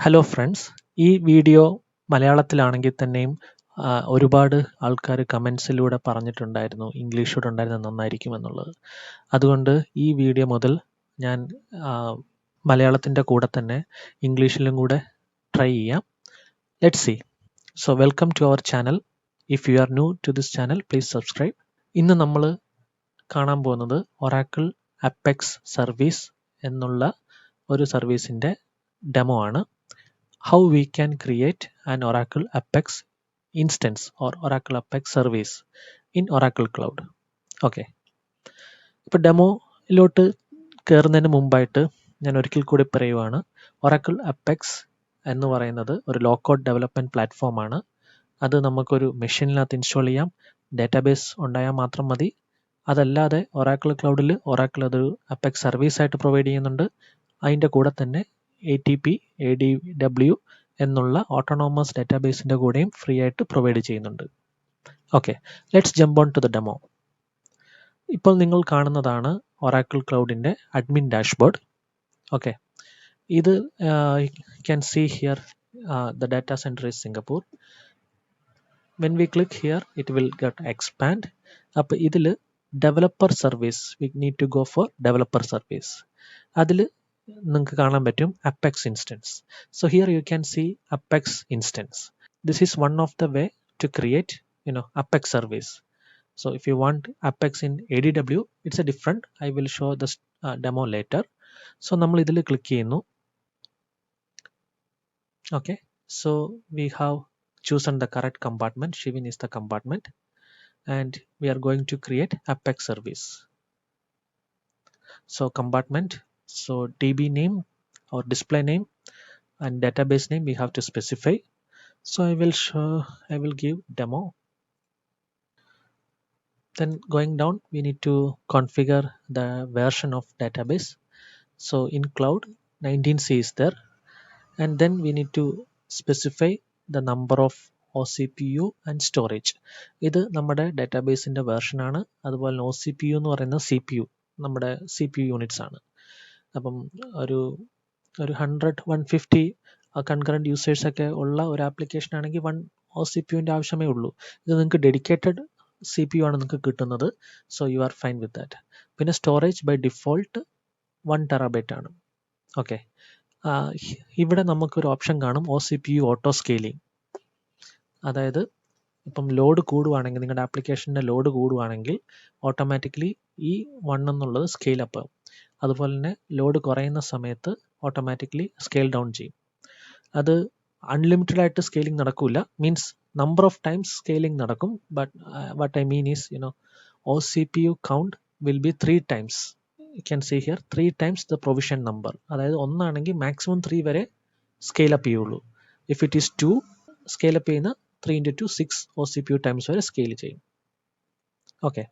Hello friends, ഈ video മലയാളത്തിലാണെങ്കിൽ തന്നെയും ഒരുപാട് ആൾക്കാർ കമൻസിലൂടെ പറഞ്ഞിട്ടുണ്ടായിരുന്നു ഇംഗ്ലീഷൂടെ ഉണ്ടായിരുന്നത് നന്നായിരിക്കും എന്നുള്ളത്. അതുകൊണ്ട് ഈ വീഡിയോ മുതൽ ഞാൻ മലയാളത്തിൻ്റെ കൂടെ തന്നെ ഇംഗ്ലീഷിലും കൂടെ ട്രൈ ചെയ്യാം. Let's see. So welcome to our channel. If you are new to this channel please subscribe. ഇന്ന് നമ്മൾ കാണാൻ പോകുന്നത് ഒറാക്കിൾ അപ്പെക്സ് സർവീസ് എന്നുള്ള ഒരു സർവീസിൻ്റെ ഡെമോ ആണ്. How we can create an Oracle Apex instance or Oracle Apex service in Oracle Cloud. Okay, ഇപ്പോൾ ഡെമോയിലോട്ട് കയറുന്നതിന് മുമ്പായിട്ട് ഞാൻ ഒരിക്കൽ കൂടി പറയുവാണ്, Oracle Apex എന്ന് പറയുന്നത് ഒരു ലോ കോഡ് ഡെവലപ്മെൻറ്റ് പ്ലാറ്റ്ഫോമാണ്. അത് നമുക്കൊരു മെഷീനിനകത്ത് ഇൻസ്റ്റാൾ ചെയ്യാം, ഡാറ്റാബേസ് ഉണ്ടായാൽ മാത്രം മതി. അതല്ലാതെ ഒറാക്കിൾ ക്ലൗഡിൽ ഒറാക്കിൾ അതൊരു അപ്പെക്സ് സർവീസായിട്ട് പ്രൊവൈഡ് ചെയ്യുന്നുണ്ട്. അതിൻ്റെ കൂടെ തന്നെ ATP ADW എന്നുള്ള ഓട്ടോണോമസ് ഡാറ്റാബേസിൻ്റെ കൂടെയും ഫ്രീ ആയിട്ട് പ്രൊവൈഡ് ചെയ്യുന്നുണ്ട്. Okay, let's jump on to the demo. ഇപ്പോൾ നിങ്ങൾ കാണുന്നതാണ് ഒറാക്കിൾ ക്ലൗഡിൻ്റെ അഡ്മിൻ ഡാഷ്ബോർഡ്. ഓക്കെ, ഇത് can see here the data centre is Singapore. When we click here it will get expand. അപ്പോൾ ഇതിൽ developer service, we need to go for developer service. അതിൽ നിങ്ങൾക്ക് കാണാൻ പറ്റും apex instance. So here you can see Apex instance. This is one of the way to create Apex service. So if you want Apex in ADW, it's a different. I will show the demo later. So നമ്മൾ ഇതിൽ click ചെയ്യുന്നു. Okay, so we have chosen the correct compartment. Shivin is the compartment and we are going to create Apex service. So compartment, so DB name or display name and database name we have to specify. So I will give demo. Then going down we need to configure the version of database. So in cloud 19c is there, and then we need to specify the number of OCPU and storage. ഇത് നമ്മുടെ ഡാറ്റാബേസിൻ്റെ version ആണ്. അതുപോലെ OCPU എന്ന് പറയുന്നത് CPU, നമ്മുടെ CPU units ആണ്. അപ്പം ഒരു 100-150 കൺകറൻറ്റ് യൂസേഴ്സൊക്കെ ഉള്ള ഒരു ആപ്ലിക്കേഷൻ ആണെങ്കിൽ 1 OCPUവിൻ്റെ ആവശ്യമേ ഉള്ളൂ. ഇത് നിങ്ങൾക്ക് ഡെഡിക്കേറ്റഡ് CPU ആണ് നിങ്ങൾക്ക് കിട്ടുന്നത്. So you are fine with that. പിന്നെ സ്റ്റോറേജ് ബൈ ഡിഫോൾട്ട് 1 TB ആണ്. ഓക്കെ, ഇവിടെ നമുക്കൊരു ഓപ്ഷൻ കാണും OCPU ഓട്ടോ സ്കെയിലിംഗ്. അതായത് ഇപ്പം ലോഡ് കൂടുവാണെങ്കിൽ, നിങ്ങളുടെ ആപ്ലിക്കേഷൻ്റെ ലോഡ് കൂടുവാണെങ്കിൽ ഓട്ടോമാറ്റിക്കലി ഈ 1 എന്നുള്ളത് സ്കെയിൽ അപ്പ് ആവും. അതുപോലെ തന്നെ ലോഡ് കുറയുന്ന സമയത്ത് ഓട്ടോമാറ്റിക്കലി സ്കെയിൽ ഡൗൺ ചെയ്യും. അത് അൺലിമിറ്റഡ് ആയിട്ട് സ്കെയിലിംഗ് നടക്കില്ല, means number of times scaling നടക്കും. But what I mean is OCPU count will be 3 times. You can see here 3 times the provision number. അതായത് 1 ആണെങ്കിൽ മാക്സിമം 3 വരെ സ്കെയിൽ അപ്പ് ചെയ്യുള്ളൂ. ഇഫ് ഇറ്റ് ഈസ് 2, സ്കെയിൽ അപ്പ് ചെയ്യുന്ന 3 × 2 6 OCPU ടൈംസ് വരെ സ്കെയിൽ ചെയ്യും. ഓക്കെ,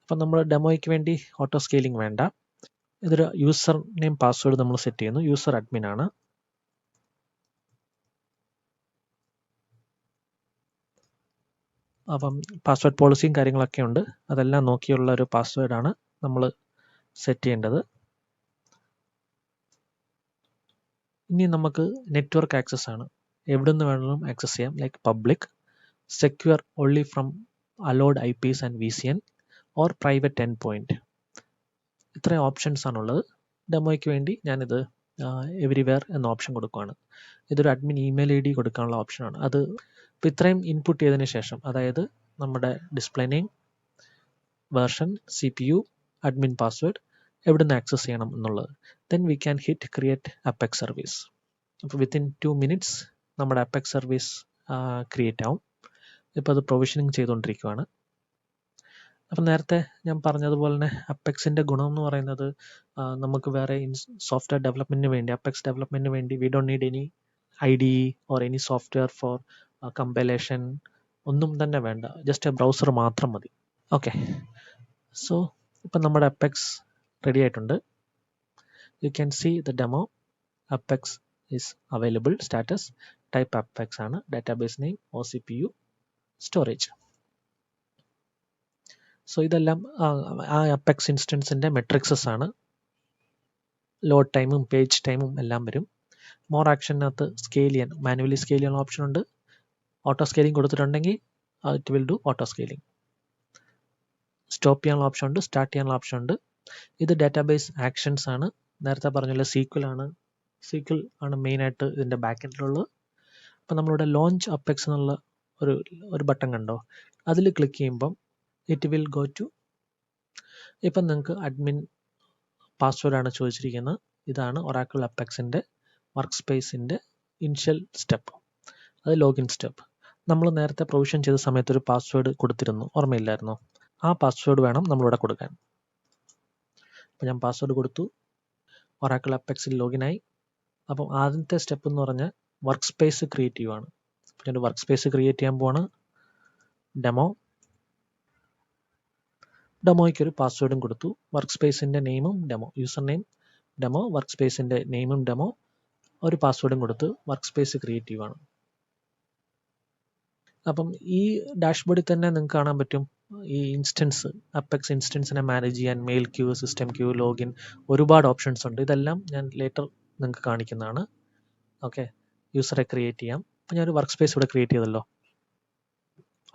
അപ്പം നമ്മൾ ഡെമോയ്ക്ക് വേണ്ടി ഓട്ടോ സ്കെയിലിംഗ് വേണ്ട. ഇതൊരു യൂസർ നെയിം പാസ്വേഡ് നമ്മൾ സെറ്റ് ചെയ്യുന്നു. യൂസർ അഡ്മിൻ ആണ്. അപ്പം പാസ്വേഡ് പോളിസിയും കാര്യങ്ങളൊക്കെ ഉണ്ട്. അതെല്ലാം നോക്കിയുള്ള ഒരു പാസ്വേഡാണ് നമ്മൾ സെറ്റ് ചെയ്യേണ്ടത്. ഇനി നമുക്ക് നെറ്റ്വർക്ക് ആക്സസ് ആണ്. എവിടെ നിന്ന് വേണമെങ്കിലും ആക്സസ് ചെയ്യാം. Like public, secure only from allowed IPs and VCN or private end point. ഇത്രയും ഓപ്ഷൻസ് ആണുള്ളത്. ഡെമോയ്ക്ക് വേണ്ടി ഞാനിത് എവരിവെയർ എന്ന ഓപ്ഷൻ കൊടുക്കുകയാണ്. ഇതൊരു അഡ്മിൻ ഇമെയിൽ ID കൊടുക്കാനുള്ള ഓപ്ഷനാണ്. അത് ഇപ്പോൾ ഇത്രയും ഇൻപുട്ട് ചെയ്തതിന് ശേഷം, അതായത് നമ്മുടെ display name, version, CPU, admin password, എവിടെ നിന്ന് ആക്സസ് ചെയ്യണം എന്നുള്ളത്, then we can hit create apex service. അപ്പോൾ വിത്തിൻ 2 minutes നമ്മുടെ അപ്പെക്സ് സർവീസ് ക്രിയേറ്റ് ആവും. ഇപ്പോൾ അത് പ്രൊവിഷനിങ് ചെയ്തുകൊണ്ടിരിക്കുകയാണ്. അപ്പം നേരത്തെ ഞാൻ പറഞ്ഞതുപോലെ തന്നെ അപ്പെക്സിൻ്റെ ഗുണം എന്ന് പറയുന്നത്, നമുക്ക് വേറെ സോഫ്റ്റ്വെയർ ഡെവലപ്മെൻറ്റിന് വേണ്ടി, അപ്പെക്സ് ഡെവലപ്മെൻറ്റിന് വേണ്ടി we don't need any IDE or any software for compilation, ഒന്നും തന്നെ വേണ്ട. ജസ്റ്റ് എ ബ്രൗസർ മാത്രം മതി. ഓക്കെ, സോ ഇപ്പം നമ്മുടെ അപ്പെക്സ് റെഡി ആയിട്ടുണ്ട്. You can see the demo. Apex is available. Status type apex ആണ്. Database name, OCPU, storage. So ഇതെല്ലാം ആ അപ്പെക്സ് ഇൻസ്റ്റൻസിൻ്റെ മെട്രിക്സസ് ആണ്. ലോഡ് ടൈമും പേജ് ടൈമും എല്ലാം വരും. മോർ ആക്ഷനകത്ത് സ്കെയിൽ ചെയ്യാൻ മാനുവലി സ്കെയിൽ ചെയ്യാനുള്ള ഓപ്ഷൻ ഉണ്ട്. ഓട്ടോ സ്കെയിലിംഗ് കൊടുത്തിട്ടുണ്ടെങ്കിൽ it will do auto scaling. Stop ചെയ്യാനുള്ള ഓപ്ഷൻ ഉണ്ട്, സ്റ്റാർട്ട് ചെയ്യാനുള്ള ഓപ്ഷൻ ഉണ്ട്. ഇത് ഡാറ്റാബേസ് ആക്ഷൻസ് ആണ്. നേരത്തെ പറഞ്ഞല്ലോ SQL ആണ് മെയിനായിട്ട് ഇതിൻ്റെ ബാക്ക് എൻഡിലുള്ളത്. അപ്പോൾ നമ്മളിവിടെ ലോഞ്ച് അപ്പെക്സ് എന്നുള്ള ഒരു ബട്ടൺ കണ്ടോ, അതിൽ ക്ലിക്ക് ചെയ്യുമ്പം ഇറ്റ് വിൽ ഗോ ടു, ഇപ്പം നിങ്ങൾക്ക് അഡ്മിൻ പാസ്വേഡാണ് ചോദിച്ചിരിക്കുന്നത്. ഇതാണ് ഒറാക്കിൾ അപ്പെക്സിൻ്റെ വർക്ക് സ്പേസിൻ്റെ ഇനിഷ്യൽ സ്റ്റെപ്പ്, അത് ലോഗിൻ സ്റ്റെപ്പ്. നമ്മൾ നേരത്തെ പ്രൊവിഷൻ ചെയ്ത സമയത്ത് ഒരു പാസ്വേഡ് കൊടുത്തിരുന്നു, ഓർമ്മയില്ലായിരുന്നോ? ആ പാസ്വേഡ് വേണം നമ്മളിവിടെ കൊടുക്കാൻ. അപ്പോൾ ഞാൻ പാസ്വേഡ് കൊടുത്തു, ഒറാക്കിൾ അപ്പെക്സിൽ ലോഗിനായി. അപ്പം ആദ്യത്തെ സ്റ്റെപ്പ് എന്ന് പറഞ്ഞാൽ വർക്ക് സ്പേസ് ക്രിയേറ്റ് ആണ്. അപ്പോൾ ഞാൻ വർക്ക് സ്പേസ് ക്രിയേറ്റ് ചെയ്യാൻ പോവാണ്. ഡെമോയ്ക്ക് ഒരു പാസ്വേഡും കൊടുത്തു. വർക്ക് സ്പേസിൻ്റെ നെയിമും demo, user name demo, work സ്പേസിൻ്റെ നെയിമും ഡെമോ, ഒരു പാസ്വേഡും കൊടുത്ത് വർക്ക് സ്പേസ് ക്രിയേറ്റീവ് ആണ്. അപ്പം ഈ ഡാഷ്ബോർഡിൽ തന്നെ നിങ്ങൾക്ക് കാണാൻ പറ്റും ഈ ഇൻസ്റ്റൻസ്, അപ്പെക്സ് ഇൻസ്റ്റൻസിനെ മാനേജ് ചെയ്യാൻ mail queue, system queue, login, ഒരുപാട് ഓപ്ഷൻസ് ഉണ്ട്. ഇതെല്ലാം ഞാൻ ലേറ്റർ നിങ്ങൾക്ക് കാണിക്കുന്നതാണ്. ഓക്കെ, യൂസറെ ക്രിയേറ്റ് ചെയ്യാം. അപ്പം ഞാനൊരു വർക്ക് സ്പേസ് ഇവിടെ ക്രിയേറ്റ് ചെയ്തല്ലോ,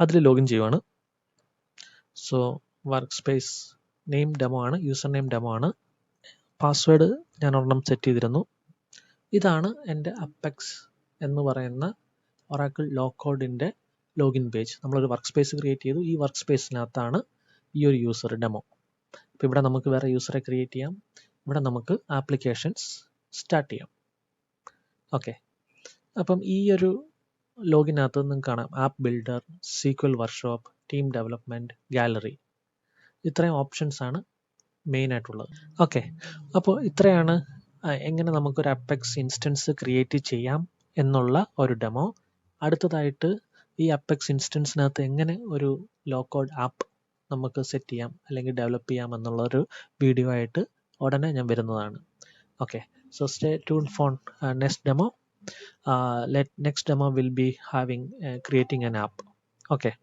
അതിൽ ലോഗിൻ ചെയ്യുവാണ്. So work space name demo ആണ്, യൂസർ നെയിം ഡെമോ ആണ്. പാസ്വേഡ് ഞാൻ ഒരെണ്ണം സെറ്റ് ചെയ്തിരുന്നു. ഇതാണ് എൻ്റെ അപ്പെക്സ് എന്ന് പറയുന്ന ഒറാക്കിൾ ലോ കോഡിൻ്റെ ലോഗിൻ പേജ്. നമ്മളൊരു വർക്ക് സ്പേസ് ക്രിയേറ്റ് ചെയ്തു. ഈ വർക്ക് സ്പേസിനകത്താണ് ഈ ഒരു യൂസർ ഡെമോ. അപ്പോൾ ഇവിടെ നമുക്ക് വേറെ യൂസറെ ക്രിയേറ്റ് ചെയ്യാം. ഇവിടെ നമുക്ക് ആപ്ലിക്കേഷൻസ് സ്റ്റാർട്ട് ചെയ്യാം. ഓക്കെ, അപ്പം ഈ ഒരു ലോഗിനകത്ത് നിങ്ങൾക്ക് കാണാം app builder, SQL workshop, team development, gallery, ഇത്രയും ഓപ്ഷൻസ് ആണ് മെയിൻ ആയിട്ടുള്ളത്. ഓക്കെ, അപ്പോൾ ഇത്രയാണ് എങ്ങനെ നമുക്കൊരു അപ്പെക്സ് ഇൻസ്റ്റൻസ് ക്രിയേറ്റ് ചെയ്യാം എന്നുള്ള ഒരു ഡെമോ. അടുത്തതായിട്ട് ഈ അപ്പെക്സ് ഇൻസ്റ്റൻസിനകത്ത് എങ്ങനെ ഒരു ലോ കോഡ് ആപ്പ് നമുക്ക് സെറ്റ് ചെയ്യാം അല്ലെങ്കിൽ ഡെവലപ്പ് ചെയ്യാം എന്നുള്ളൊരു വീഡിയോ ആയിട്ട് ഉടനെ ഞാൻ വരുന്നതാണ്. Okay, so stay tuned for next demo. Next demo will be having creating an app. Okay,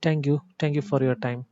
thank you for your time.